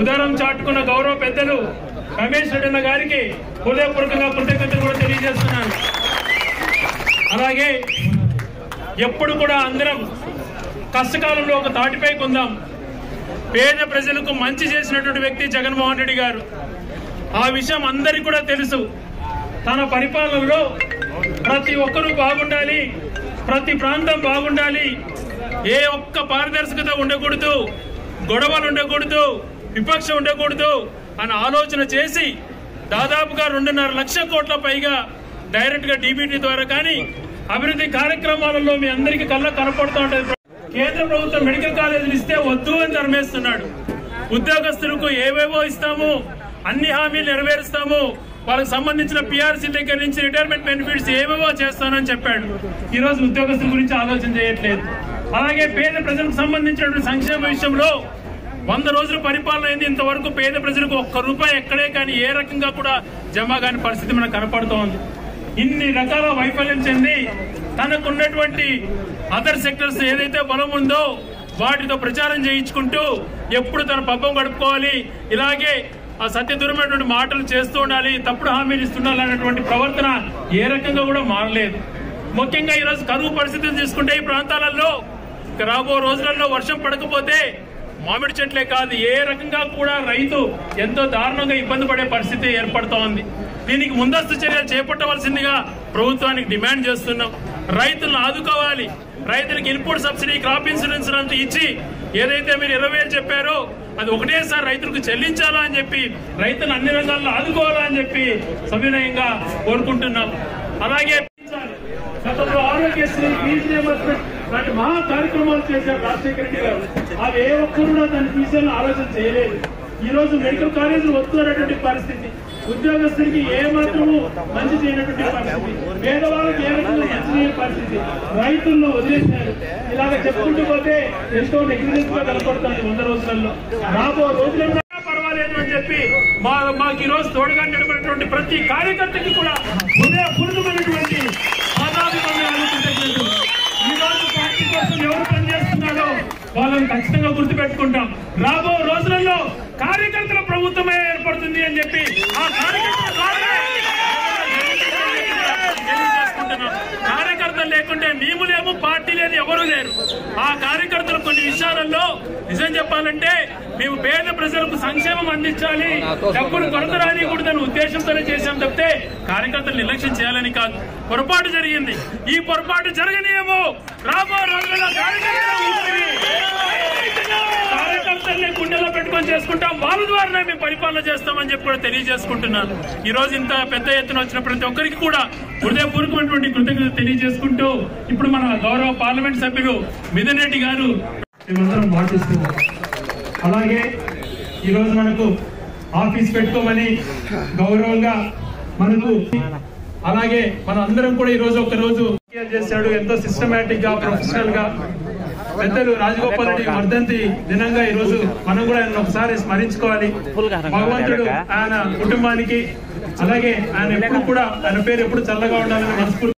ఉదారం చాటుకున్న గౌరవ పెద్దలు రమేష్ రెడ్డి గారికి హృదయపూర్వకంగా కృతజ్ఞతలు కూడా తెలియజేస్తున్నాను. అలాగే ఎప్పుడు కూడా అందరం కష్టకాలంలో ఒక తాటిపై కొందాం. పేద ప్రజలకు మంచి చేసినటువంటి వ్యక్తి జగన్మోహన్ రెడ్డి గారు. ఆ విషయం అందరికీ కూడా తెలుసు. తన పరిపాలనలో ప్రతి ఒక్కరూ బాగుండాలి, ప్రతి ప్రాంతం బాగుండాలి, ఏ ఒక్క పారదర్శకత ఉండకూడదు, గొడవలు ఉండకూడదు, విపక్షం ఉండకూడదు అని ఆలోచన చేసి దాదాపుగా 2.5 లక్షల కోట్ల పైగా డైరెక్ట్ గా డీబీటీ ద్వారా కానీ అభివృద్ధి కార్యక్రమాలలో మీ అందరికీ కళ్ళ కనపడుతూ ఉంటుంది. కేంద్ర ప్రభుత్వం మెడికల్ కాలేజీలు ఇస్తే వద్దు అని తరిమేస్తున్నాడు. ఉద్యోగస్తులకు ఏవేవో ఇస్తాము, అన్ని హామీలు నెరవేరుస్తాము, వాళ్ళకి సంబంధించిన పిఆర్సీ దగ్గర నుంచి రిటైర్మెంట్ బెనిఫిట్స్ ఏవేవో చేస్తానని చెప్పాడు. ఈ రోజు ఉద్యోగస్తుల గురించి ఆలోచన చేయట్లేదు. అలాగే పేద ప్రజలకు సంబంధించినటువంటి సంక్షేమ విషయంలో 100 రోజుల పరిపాలన అయింది. ఇంతవరకు పేద ప్రజలకు ₹1 ఎక్కడే కానీ ఏ రకంగా కూడా జమ కాని పరిస్థితి మనకు కనపడుతోంది. ఇన్ని రకాల వైఫల్యం చెంది తనకున్నటువంటి అదర్ సెక్టర్స్ ఏదైతే బలం ఉందో వాటితో ప్రచారం చేయించుకుంటూ ఎప్పుడు తన పబ్బం గడుపుకోవాలి, ఇలాగే ఆ సత్యదూరమైనటువంటి మాటలు చేస్తూ ఉండాలి, తప్పుడు హామీలు ఇస్తుండాలి అన్నటువంటి ప్రవర్తన ఏ రకంగా కూడా మారలేదు. ముఖ్యంగా ఈరోజు కరువు పరిస్థితులు తీసుకుంటే ఈ ప్రాంతాలలో రాబో రోజులలో వర్షం పడకపోతే మామిడి చెట్లే కాదు ఏ రకంగా కూడా రైతు ఎంతో దారుణంగా ఇబ్బంది పడే పరిస్థితి ఏర్పడుతోంది. దీనికి ముందస్తు చర్యలు చేపట్టవలసిందిగా ప్రభుత్వానికి డిమాండ్ చేస్తున్నాం. రైతులను ఆదుకోవాలి. రైతులకు ఇన్పుట్ సబ్సిడీ, క్రాప్ ఇన్సూరెన్స్ అంతా ఇచ్చి ఏదైతే మీరు 20,000 చెప్పారో అది ఒకటేసారి రైతులకు చెల్లించాలా అని చెప్పి రైతులు అన్ని రంగాల్లో ఆదుకోవాలా అని చెప్పి సవినయంగా కోరుకుంటున్నాం. అలాగే గతంలో ఆరోగ్యశ్రీ, ఫీజు రియంబర్స్మెంట్ లాంటి మహా కార్యక్రమాలు చేశారు రాజశేఖర రెడ్డి గారు. అవి ఏ ఒక్కరు కూడా దాని తీసేయాలని ఆలోచన చేయలేదు. ఈ రోజు మెడికల్ కాలేజీలు వస్తున్నటువంటి పరిస్థితి, ఉద్యోగస్తులకి ఏ మాత్రము మంచి చేయనటువంటి పరిస్థితి, పేదవాళ్ళకి ఏ రకంగా మంచి చేయని పరిస్థితి, రైతులను వదిలేశారు. ఇలాగ చెప్పుకుంటూ పోతే ఎంతో నెగ్లిజెన్స్ గా కనపడుతుంది. 100 రోజులలో రాబో రోజులలో పర్వాలేదు అని చెప్పి మాకు ఈ రోజు తోడుగా నిలబడినటువంటి ప్రతి కార్యకర్తకి కూడా హృదయపూర్వకమైనటువంటి ఈ రోజు పార్టీ కోసం ఎవరు పనిచేస్తున్నారో వాళ్ళని ఖచ్చితంగా గుర్తుపెట్టుకుంటాం. రాబో రోజులలో కార్యకర్తల ప్రభుత్వమే ఏర్పడుతుంది అని చెప్పి ఆ కార్యకర్తలు లేకుంటే మేము లేము, పార్టీ లేదు, ఎవరు లేరు. ఆ కార్యకర్తలు కొన్ని విషయాలలో నిజం చెప్పాలంటే మేము పేద ప్రజలకు సంక్షేమం అందించాలి, డబ్బులు కొరత రానికూడదని ఉద్దేశంతోనే చేశాం తప్పితే కార్యకర్తలు నిర్లక్ష్యం చేయాలని కాదు. పొరపాటు జరిగింది. ఈ పొరపాటు జరగనియేమో. రాబో రోజుల్లో కార్యకర్తల్ని గుండెలో పెట్టుకొని చేసుకుంటాం, వాళ్ళ ద్వారానే మేము పరిపాలన చేస్తామని చెప్పి కూడా తెలియజేసుకుంటున్నాను. ఈ రోజు ఇంత పెద్ద ఎత్తున వచ్చిన ప్రతి ఒక్కరికి కూడా హృదయపూర్వకమైనటువంటి కృతజ్ఞత తెలియజేసుకుంటూ ఇప్పుడు మన గౌరవ పార్లమెంట్ సభ్యులు మిథున్ రెడ్డి గారు మేమందరం పాటిస్తున్నాం. అలాగే ఈరోజు మనకు ఆఫీస్ పెట్టుకోమని గౌరవంగా మనకు అలాగే మన అందరం కూడా ఈ రోజు ఒక రోజు చేశాడు. ఎంతో సిస్టమేటిక్ గా, ప్రొఫెషనల్ గా పెద్దలు రాజగోపాల్ రెడ్డి వర్ధంతి దినంగా ఈ రోజు మనం కూడా ఆయన ఒకసారి స్మరించుకోవాలి. భగవంతుడు ఆయన కుటుంబానికి అలాగే ఆయన ఎప్పుడు కూడా ఆయన పేరు ఎప్పుడు చల్లగా ఉండాలని మనస్ఫూర్తి